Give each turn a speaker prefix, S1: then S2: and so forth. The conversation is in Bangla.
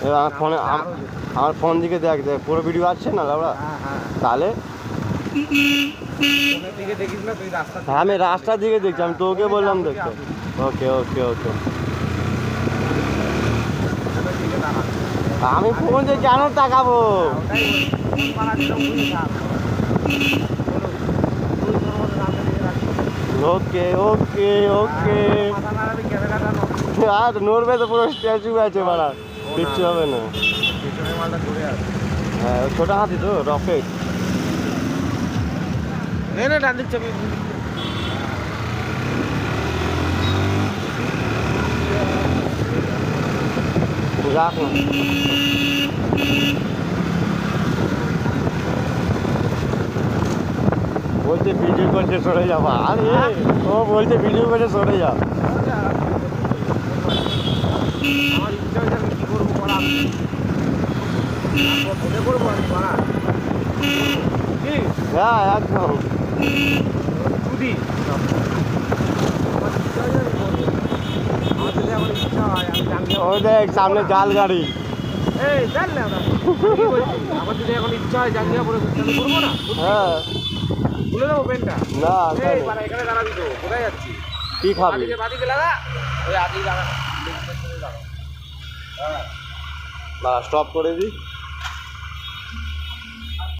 S1: আমার ফোনে আমার ফোন দিকে দেখ দেখ পুরো ভিডিও আসছে না দাদা তাহলে হ্যাঁ আমি রাস্তার দিকে দেখছি আমি তোকে বললাম দেখতে ওকে ওকে ওকে আমি ফোন যে কেন তাকাবো ওকে ওকে ওকে আর নড়বে তো পুরো স্ট্যাচু আছে মারা কিচ্ছু হবে না হ্যাঁ ছোটো হাতি তো রকেট
S2: ডান দিচ্ছে আমি
S1: রাখ না বলছে ভিডিও করছে সরে যাবা আরে ও বলছে ভিডিও করছে সরে যা
S2: আমার ইচ্ছা হয়েছে আমি কী করবো করা মনে করবো আমি করা
S1: হ্যাঁ একদম
S2: চুদি আমার যদি আমার ইচ্ছা হয় আমি জানতে
S1: ওই দেখ সামনে জাল গাড়ি
S2: এই জান না আমার যদি এখন ইচ্ছা হয় জাঙ্গিয়া পরে আমি করবো না
S1: হ্যাঁ
S2: খুলে দেবো পেনটা
S1: না
S2: এই মানে এখানে দাঁড়াবি তো কোথায় যাচ্ছি
S1: কি খাবি
S2: বাদিকে লাগা ওই আদি লাগা
S1: স্টপ করে দিই